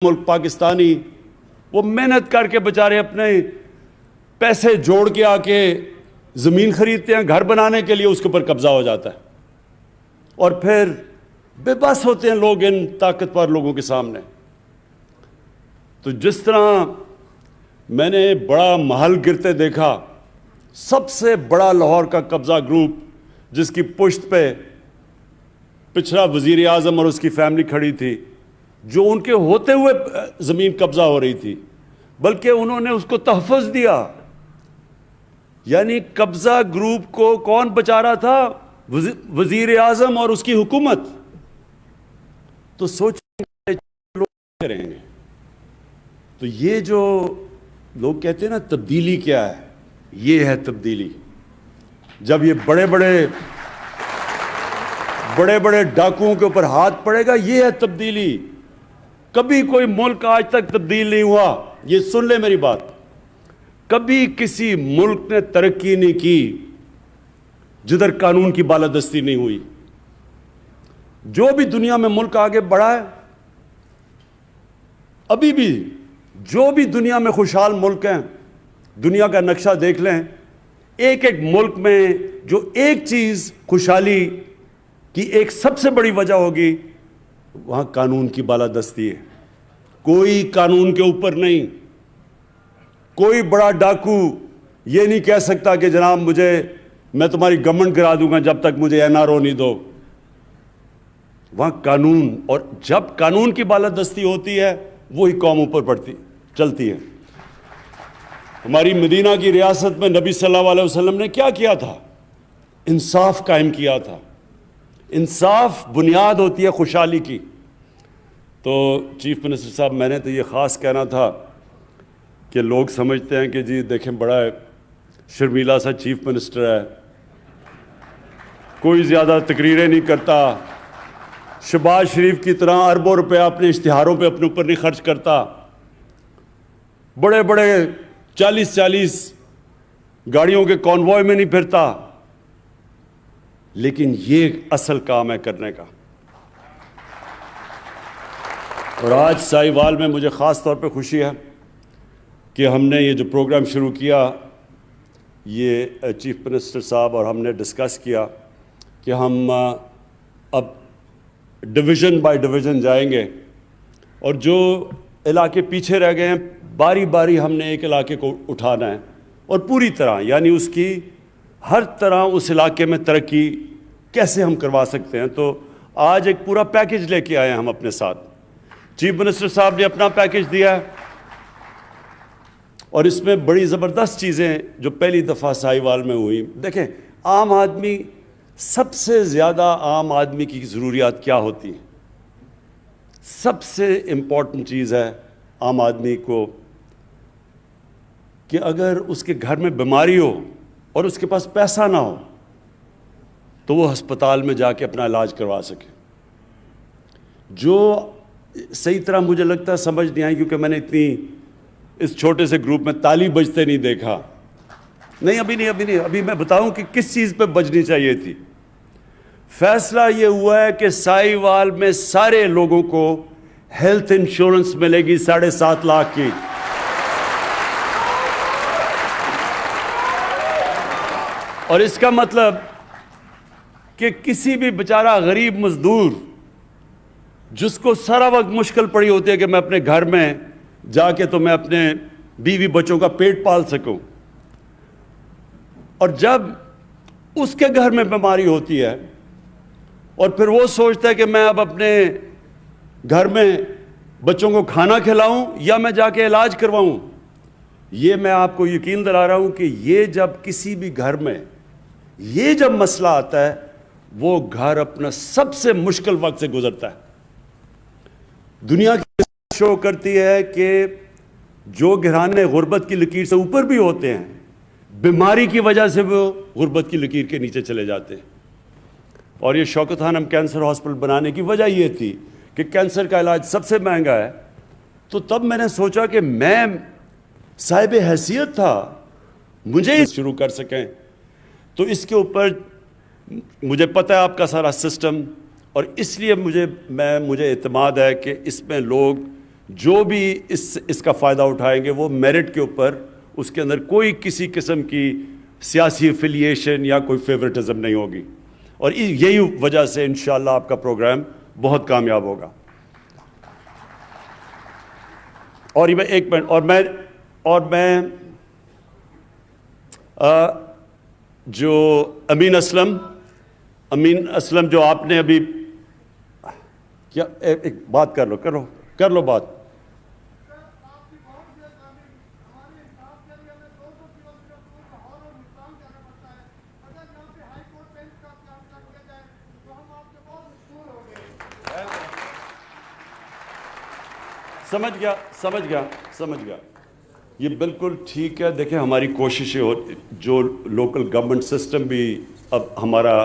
ملک پاکستانی وہ محنت کر کے بیچارے اپنے پیسے جوڑ کے آ کے زمین خریدتے ہیں گھر بنانے کے لیے، اس کے اوپر قبضہ ہو جاتا ہے اور پھر بے بس ہوتے ہیں لوگ ان طاقتور لوگوں کے سامنے۔ تو جس طرح میں نے بڑا محل گرتے دیکھا، سب سے بڑا لاہور کا قبضہ گروپ جس کی پشت پہ پچھلا وزیر اعظم اور اس کی فیملی کھڑی تھی، جو ان کے ہوتے ہوئے زمین قبضہ ہو رہی تھی، بلکہ انہوں نے اس کو تحفظ دیا۔ یعنی قبضہ گروپ کو کون بچا رہا تھا؟ وزیر اعظم اور اس کی حکومت۔ تو سوچیں لوگ کریں گے۔ تو یہ جو لوگ کہتے ہیں نا تبدیلی کیا ہے، یہ ہے تبدیلی۔ جب یہ بڑے بڑے ڈاکوؤں کے اوپر ہاتھ پڑے گا، یہ ہے تبدیلی۔ کبھی کوئی ملک آج تک تبدیل نہیں ہوا، یہ سن لے میری بات۔ کبھی کسی ملک نے ترقی نہیں کی جدھر قانون کی بالادستی نہیں ہوئی۔ جو بھی دنیا میں ملک آگے بڑھا ہے، ابھی بھی جو بھی دنیا میں خوشحال ملک ہیں، دنیا کا نقشہ دیکھ لیں، ایک ایک ملک میں جو ایک چیز خوشحالی کی ایک سب سے بڑی وجہ ہوگی، وہاں قانون کی بالادستی ہے۔ کوئی قانون کے اوپر نہیں۔ کوئی بڑا ڈاکو یہ نہیں کہہ سکتا کہ جناب میں تمہاری گورنمنٹ گرا دوں گا جب تک مجھے NRO نہیں دو۔ وہاں قانون، اور جب قانون کی بالادستی ہوتی ہے وہی قوم اوپر چلتی ہے۔ ہماری مدینہ کی ریاست میں نبی صلی اللہ علیہ وسلم نے کیا کیا تھا؟ انصاف قائم کیا تھا۔ انصاف بنیاد ہوتی ہے خوشحالی کی۔ تو چیف منسٹر صاحب، میں نے تو یہ خاص کہنا تھا کہ لوگ سمجھتے ہیں کہ جی دیکھیں بڑا شرمیلا سا چیف منسٹر ہے، کوئی زیادہ تقریریں نہیں کرتا، شہباز شریف کی طرح اربوں روپیہ اپنے اشتہاروں پہ اپنے اوپر نہیں خرچ کرتا، بڑے 40 گاڑیوں کے کانوائے میں نہیں پھرتا۔ لیکن یہ اصل کام ہے کرنے کا۔ اور آج ساہیوال میں مجھے خاص طور پہ خوشی ہے کہ ہم نے یہ جو پروگرام شروع کیا، یہ چیف منسٹر صاحب اور ہم نے ڈسکس کیا کہ ہم اب ڈویژن بائی ڈویژن جائیں گے، اور جو علاقے پیچھے رہ گئے ہیں باری باری ہم نے ایک علاقے کو اٹھانا ہے، اور پوری طرح یعنی اس کی ہر طرح اس علاقے میں ترقی کیسے ہم کروا سکتے ہیں۔ تو آج ایک پورا پیکج لے کے آئے ہیں ہم اپنے ساتھ۔ چیف منسٹر صاحب نے اپنا پیکج دیا ہے، اور اس میں بڑی زبردست چیزیں جو پہلی دفعہ ساہیوال میں ہوئی۔ دیکھیں، عام آدمی، سب سے زیادہ عام آدمی کی ضروریات کیا ہوتی ہیں؟ سب سے امپورٹنٹ چیز ہے عام آدمی کو کہ اگر اس کے گھر میں بیماری ہو اور اس کے پاس پیسہ نہ ہو تو وہ ہسپتال میں جا کے اپنا علاج کروا سکے۔ جو صحیح طرح مجھے لگتا ہے سمجھ نہیں آئی، کیونکہ میں نے اتنی اس چھوٹے سے گروپ میں تالی بجتے نہیں دیکھا۔ ابھی میں بتاؤں کہ کس چیز پہ بجنی چاہیے تھی۔ فیصلہ یہ ہوا ہے کہ ساہیوال میں سارے لوگوں کو ہیلتھ انشورنس ملے گی 7.5 لاکھ کی۔ اور اس کا مطلب کہ کسی بھی بیچارہ غریب مزدور جس کو سارا وقت مشکل پڑی ہوتی ہے کہ میں اپنے گھر میں جا کے تو میں اپنے بیوی بچوں کا پیٹ پال سکوں، اور جب اس کے گھر میں بیماری ہوتی ہے اور پھر وہ سوچتا ہے کہ میں اب اپنے گھر میں بچوں کو کھانا کھلاؤں یا میں جا کے علاج کرواؤں، یہ میں آپ کو یقین دلا رہا ہوں کہ یہ جب کسی بھی گھر میں یہ جب مسئلہ آتا ہے، وہ گھر اپنا سب سے مشکل وقت سے گزرتا ہے۔ دنیا کی شو کرتی ہے کہ جو گھرانے غربت کی لکیر سے اوپر بھی ہوتے ہیں، بیماری کی وجہ سے وہ غربت کی لکیر کے نیچے چلے جاتے ہیں۔ اور یہ شوکت خانم کینسر ہاسپٹل بنانے کی وجہ یہ تھی کہ کینسر کا علاج سب سے مہنگا ہے۔ تو تب میں نے سوچا کہ میں صاحب حیثیت تھا، مجھے شروع کر سکیں۔ تو اس کے اوپر مجھے پتہ ہے آپ کا سارا سسٹم، اور اس لیے مجھے اعتماد ہے کہ اس میں لوگ جو بھی اس کا فائدہ اٹھائیں گے وہ میرٹ کے اوپر، اس کے اندر کوئی کسی قسم کی سیاسی افیلیشن یا کوئی فیورٹزم نہیں ہوگی، اور یہی وجہ سے انشاءاللہ آپ کا پروگرام بہت کامیاب ہوگا۔ اور یہ ایک منٹ، اور میں جو امین اسلم جو آپ نے ابھی کیا، ایک بات کر لو بات۔ سمجھ گیا یہ بالکل ٹھیک ہے۔ دیکھیں ہماری کوششیں جو لوکل گورنمنٹ سسٹم بھی اب ہمارا